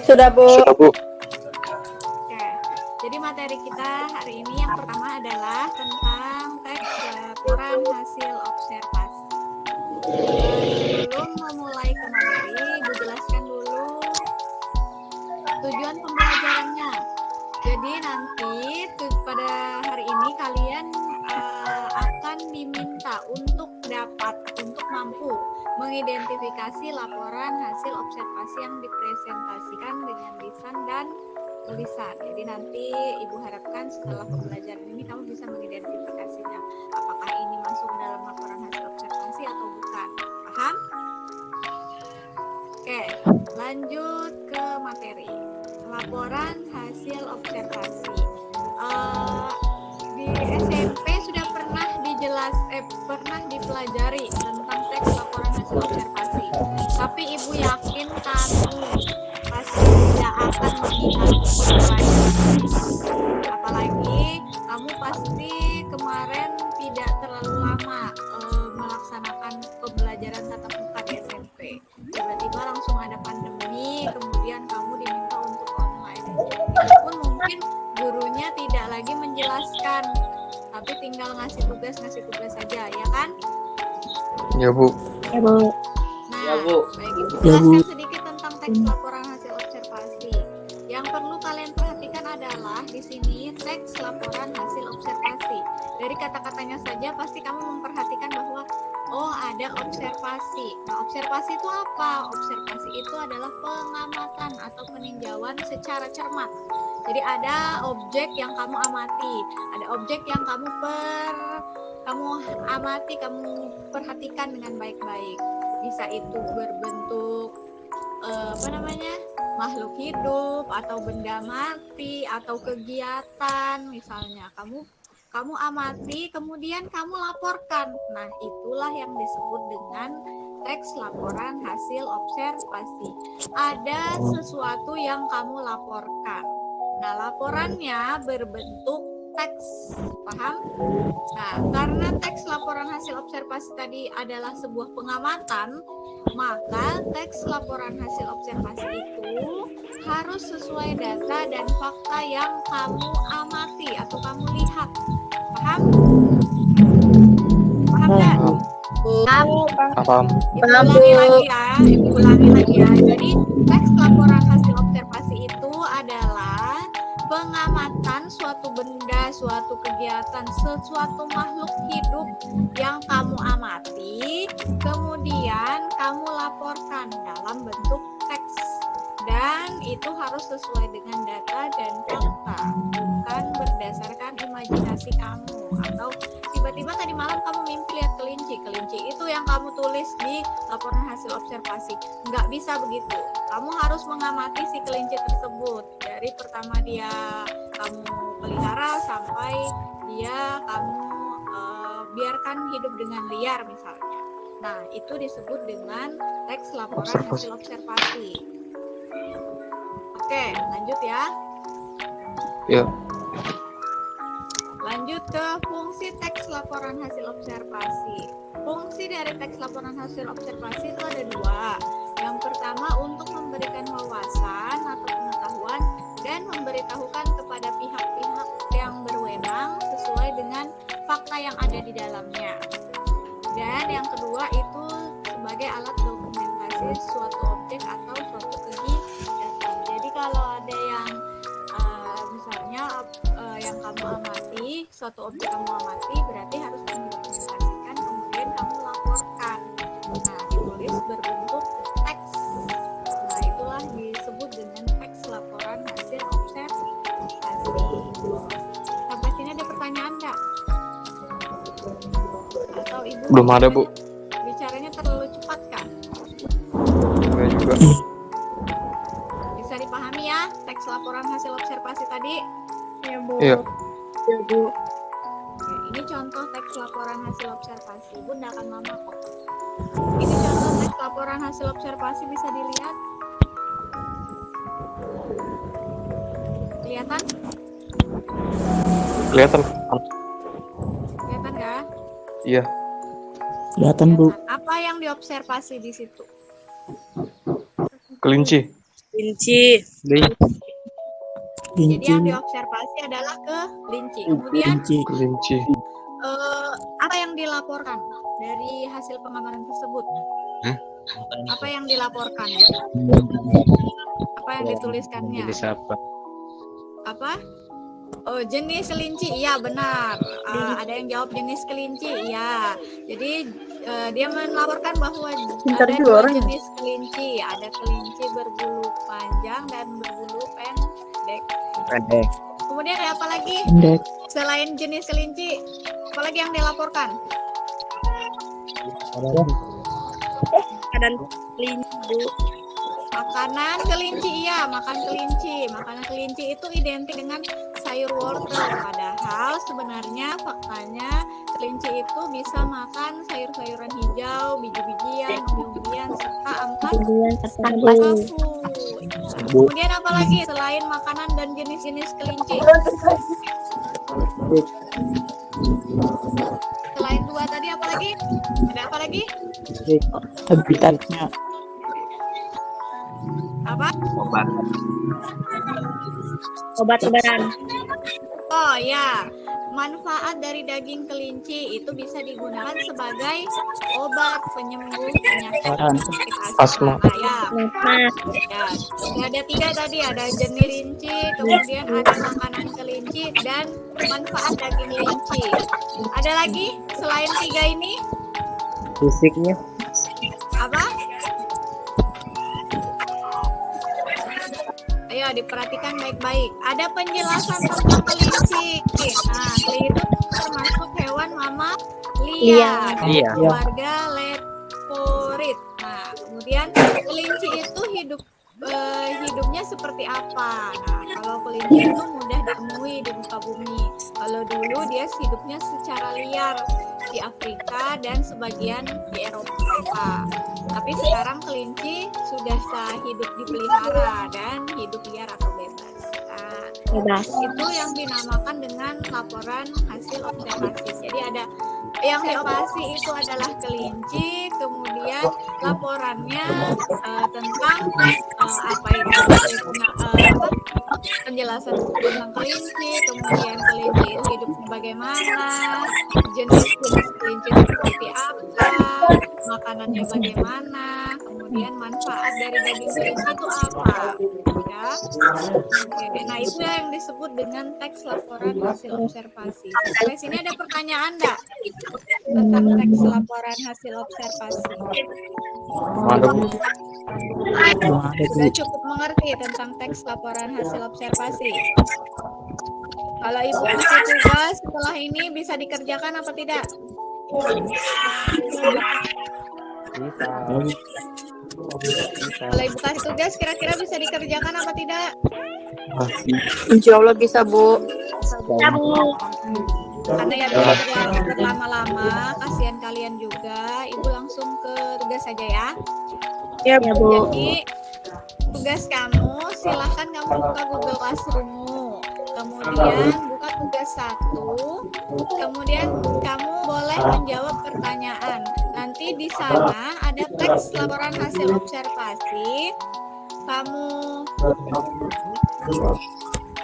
Sudah, Bu. Sudah, Bu. Oke, jadi materi kita hari ini yang pertama adalah tentang teks laporan hasil observasi. Sebelum memulai ke materi, Ibu jelaskan dulu tujuan pembelajarannya. Jadi nanti pada hari ini kalian akan diminta untuk mampu mengidentifikasi laporan hasil observasi yang dipresentasikan dengan lisan dan tulisan. Jadi nanti Ibu harapkan setelah pembelajaran ini kamu bisa mengidentifikasinya. Apakah ini masuk dalam laporan hasil observasi atau bukan? Paham? Oke, lanjut ke materi. Laporan hasil observasi. Di SMP sudah pernah pernah dipelajari tentang teks laporan hasil observasi. Tapi Ibu yakin kamu pasti tidak akan mengingat pelajaran. Apalagi kamu pasti kemarin tidak terlalu lama melaksanakan pembelajaran tatap muka di SMP. Tiba-tiba langsung ada pandemi, kemudian kamu diminta untuk online. Walaupun mungkin gurunya tidak lagi menjelaskan, tapi tinggal ngasih tugas saja, ya kan? Ya, Bu. Ya, Bu. Nah, Ya, Bu. baik, Ibu jelaskan sedikit tentang teks laporan hasil observasi. Yang perlu kalian perhatikan adalah di sini teks laporan hasil observasi. Dari kata-katanya saja pasti kamu memperhatikan bahwa ada observasi. Nah, observasi itu apa? Observasi itu adalah pengamatan atau peninjauan secara cermat. Jadi ada objek yang kamu amati, ada objek yang kamu amati, kamu perhatikan dengan baik-baik. Bisa itu berbentuk makhluk hidup atau benda mati atau kegiatan, misalnya kamu amati kemudian kamu laporkan. Nah, itulah yang disebut dengan teks laporan hasil observasi. Ada sesuatu yang kamu laporkan. Nah, laporannya berbentuk teks, paham? Nah, karena teks laporan hasil observasi tadi adalah sebuah pengamatan, maka teks laporan hasil observasi itu harus sesuai data dan fakta yang kamu amati atau kamu lihat. Paham? Paham nggak? Paham. Ibu ulangi lagi ya. Jadi teks laporan hasil observasi itu adalah pengamatan suatu benda, suatu kegiatan, sesuatu makhluk hidup yang kamu amati, kemudian kamu laporkan dalam bentuk teks. Dan itu harus sesuai dengan data dan fakta, bukan berdasarkan imajinasi kamu. Atau tiba-tiba tadi malam kamu mimpi lihat kelinci itu yang kamu tulis di laporan hasil observasi. Nggak bisa begitu. Kamu harus mengamati si kelinci tersebut dari pertama dia kamu pelihara sampai dia kamu biarkan hidup dengan liar misalnya. Nah, itu disebut dengan teks laporan hasil observasi. Oke, lanjut ya. Ya. Lanjut ke fungsi teks laporan hasil observasi. Fungsi dari teks laporan hasil observasi itu ada dua. Yang pertama untuk memberikan wawasan atau pengetahuan dan memberitahukan kepada pihak-pihak yang berwenang sesuai dengan fakta yang ada di dalamnya. Dan yang kedua itu sebagai alat dokumentasi suatu objek atau suatu kegiatan. Jadi kalau ada yang misalnya yang kamu amati, suatu objek kamu amati, berarti harus kamu dokumentasikan, kemudian kamu laporkan. Nah, ditulis berbentuk teks. Nah, itulah disebut dengan teks laporan hasil observasi. Sampai sini ada pertanyaan nggak? Atau Ibu Belum ada, Bu. Bicaranya terlalu cepat kan? Enggak juga. Bisa dipahami ya teks laporan hasil observasi tadi? Ya, Bu. Iya. Ya, Bu. Oke, ini contoh teks laporan hasil observasi. Bu nggak akan lama kok. Ini contoh teks laporan hasil observasi, bisa dilihat. Kelihatan? Kelihatan. Kelihatan nggak? Iya. Kelihatan, Bu. Apa yang diobservasi di situ? Kelinci. Kelinci. Jadi yang diobservasi adalah kelinci. Kemudian Kelinci. apa yang dilaporkan dari hasil pengamatan tersebut? Apa yang dilaporkan? Apa yang dituliskannya? Jenis apa? Apa? Oh, jenis kelinci. Iya, benar. Ada yang jawab jenis kelinci. Iya. Jadi dia melaporkan bahwa ada dua jenis kelinci. Ada kelinci berbulu panjang dan berbulu pendek. Kemudian ada apa lagi? Selain jenis kelinci, apa lagi yang dilaporkan? Makanan kelinci, Bu. Makanan kelinci, iya, makan kelinci. Makanan kelinci itu identik dengan sayur wortel. Padahal sebenarnya faktanya kelinci itu bisa makan sayur-sayuran hijau, biji-bijian, umbi-umbian, serta ampas tahu. Kemudian apa lagi selain makanan dan jenis-jenis kelinci? Selain dua tadi apa lagi? Ada apa lagi? Habitatnya. Apa? Obat-obatan. Oh ya, manfaat dari daging kelinci itu bisa digunakan sebagai obat penyembuh penyakit Asma. Ya, ada 3 tadi, ada jenis kelinci, kemudian ada makanan kelinci dan manfaat daging kelinci. Ada lagi selain 3 ini? Fisiknya. Apa? Ayo diperhatikan baik-baik. Ada penjelasan tentang kelinci. Nah, kelinci itu termasuk hewan mamalia dari keluarga Leporid. Nah, kemudian kelinci itu hidupnya seperti apa? Nah, kalau kelinci itu mudah ditemui di muka bumi. Kalau dulu dia hidupnya secara liar di Afrika dan sebagian di Eropa. Tapi sekarang kelinci sudah hidup dipelihara dan hidup liar atau bebas. Nah, itu yang dinamakan dengan laporan hasil observasi. Jadi ada yang diobservasi itu adalah kelinci, kemudian laporannya tentang apa itu penjelasan tentang kelinci, kemudian kelinci itu hidupnya bagaimana, jenis-jenis kelinci seperti apa, makanannya bagaimana, kemudian manfaat dari daging kelinci itu apa, ya. Oke, nah itu yang disebut dengan teks laporan hasil observasi. Sampai sini ada pertanyaan enggak tentang teks laporan hasil observasi? Sudah cukup mengerti tentang teks laporan hasil observasi? Kalau ibu kasih tugas setelah ini bisa dikerjakan apa tidak? Kalau ibu kasih tugas kira-kira bisa dikerjakan apa tidak? Insya Allah bisa, Bu. Ya, Bu. Karena ya biar berlama-lama, kasihan kalian juga. Ibu langsung ke tugas saja ya. Ya, Bu. Jadi tugas kamu silahkan kamu buka Google Classroom-mu. Kemudian buka tugas 1. Kemudian kamu boleh menjawab pertanyaan. Nanti di sana ada teks laporan hasil observasi.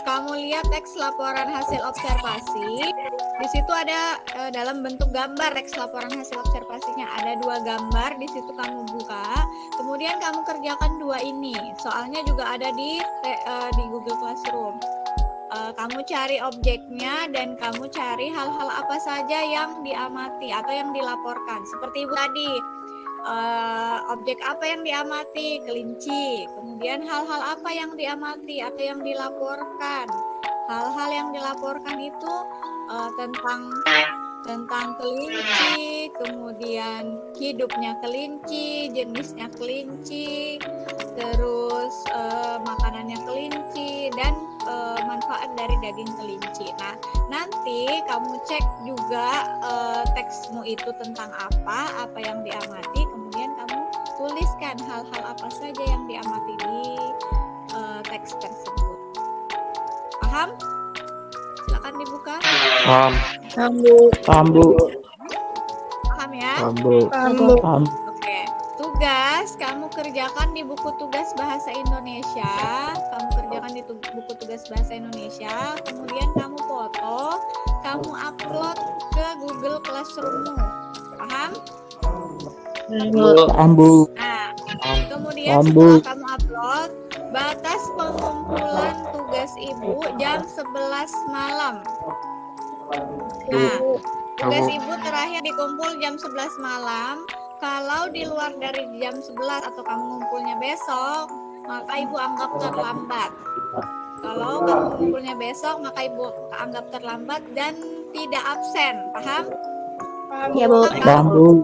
Kamu lihat teks laporan hasil observasi. Di situ ada dalam bentuk gambar teks laporan hasil observasinya. Ada 2 gambar, di situ kamu buka. Kemudian kamu kerjakan 2 ini. Soalnya juga ada di Google Classroom. Kamu cari objeknya dan kamu cari hal-hal apa saja yang diamati atau yang dilaporkan. Seperti ibu tadi, objek apa yang diamati? Kelinci. Kemudian hal-hal apa yang diamati atau yang dilaporkan? Hal-hal yang dilaporkan itu tentang kelinci, kemudian hidupnya kelinci, jenisnya kelinci, terus makanannya kelinci, dan manfaat dari daging kelinci. Nah, nanti kamu cek juga teksmu itu tentang apa yang diamati, kemudian kamu tuliskan hal-hal apa saja yang diamati di teks tersebut. Paham? Silakan dibuka. Paham. Paham, Bu. Paham ya? Paham, Bu. Paham. Oke. Tugas tugas kamu kerjakan di buku tugas bahasa Indonesia. Kamu kerjakan di buku tugas bahasa Indonesia. Kemudian kamu foto, kamu upload ke Google Classroom-mu. Paham? Ambu. Nah, kemudian Ambu. setelah kamu upload, batas pengumpulan tugas ibu jam 11 malam. Nah, tugas ibu terakhir dikumpul jam 11 malam. Kalau di luar dari jam 11 atau kamu ngumpulnya besok, maka ibu anggap terlambat. Kalau kamu ngumpulnya besok, maka ibu anggap terlambat dan tidak absen. Paham? Ya, Bu. Ambu.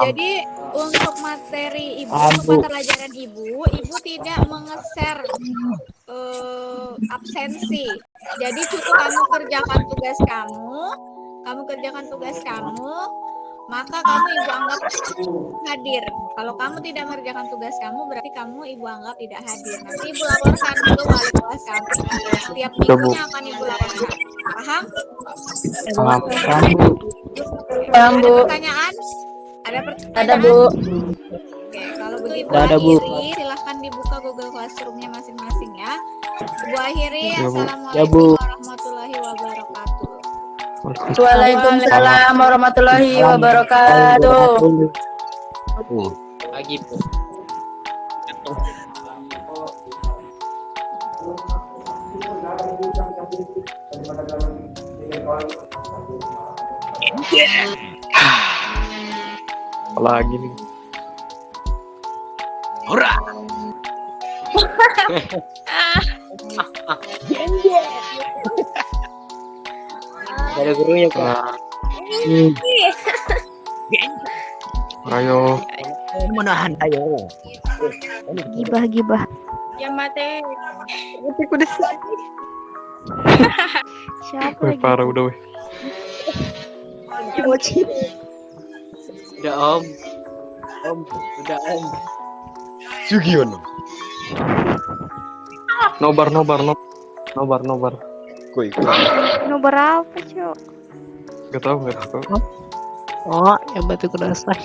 Jadi untuk materi ibu, Ambu. untuk pelajaran ibu tidak mengeser absensi. Jadi cukup kamu kerjakan tugas kamu, maka kamu ibu anggap hadir. Kalau kamu tidak mengerjakan tugas kamu, berarti kamu ibu anggap tidak hadir. Nanti ibu laporkan ke wali kelas kamu. Setiap minggunya akan ibu laporkan. Paham? Paham. Ambu. Paham, Ada Bu. pertanyaan? Ada pertanyaan? Ada, Bu. Oke, kalau begitu Ada, Bu. akhiri, silahkan dibuka Google Classroom-nya masing-masing ya. Bu akhiri, Ya, Bu. Assalamualaikum Ya, Bu. warahmatullahi wabarakatuh. Waalaikumsalam warahmatullahi wabarakatuh. Lagi Bu. Apalagi nih. Ada gurunya Kak. Ayo. Menahan ayo. Gibah. Ya mate. Siapa Wih, lagi? parah udah weh. Udah Om. Udah Om. Sugiono. Nobar. Koi. Nomor apa, Cok? Gak tau. Oh, yang batu kudasai.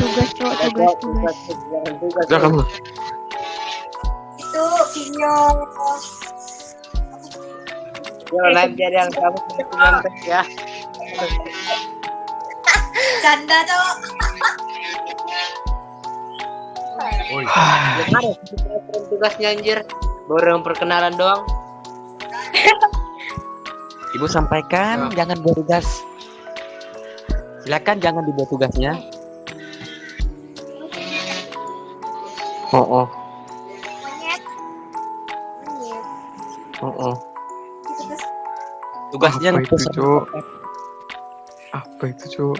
Tugas, Cok, tugas. Jangan lah. Yo, live jadi yang kamu ya. Canda tuh. Gimana tugasnya anjir? Baru yang perkenalan doang. Ibu sampaikan jangan buat tugas. Silakan jangan dibuat tugasnya. Oh. Tugasnya Apa itu, Cok? Apa itu, Cok?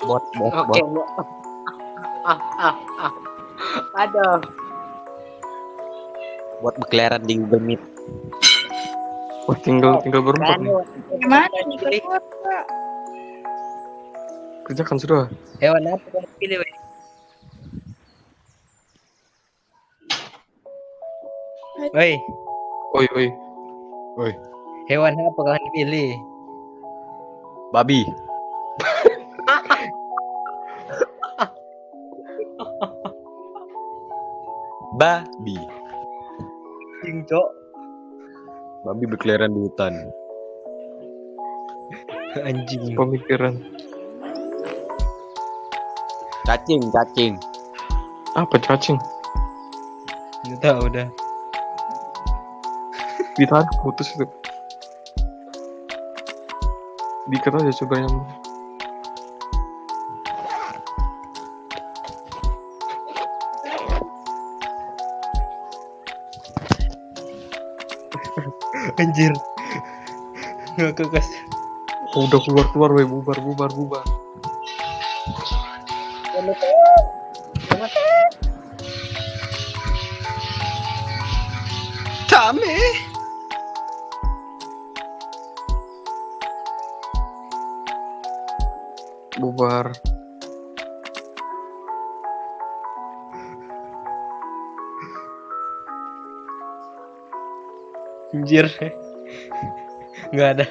bot. Aduh. Buat berkeliaran di Google Meet. Wah, tinggal berempat nih. Gimana nih, Kak? Kerjakan sudah. Hewan apa yang pilih, weh? Oi. Hewan apa kalian pilih? Babi. Babi. Cingcok. Babi berkeliaran di hutan. Anjing. Pemikiran. Cacing. Apa cacing? Udah. Ditahan, putus itu. Diikat aja coba yang. Anjir. Nggak kekas. Oh, udah keluar weh, bubar. Tame. Bubar. Anjir. Nggak ada.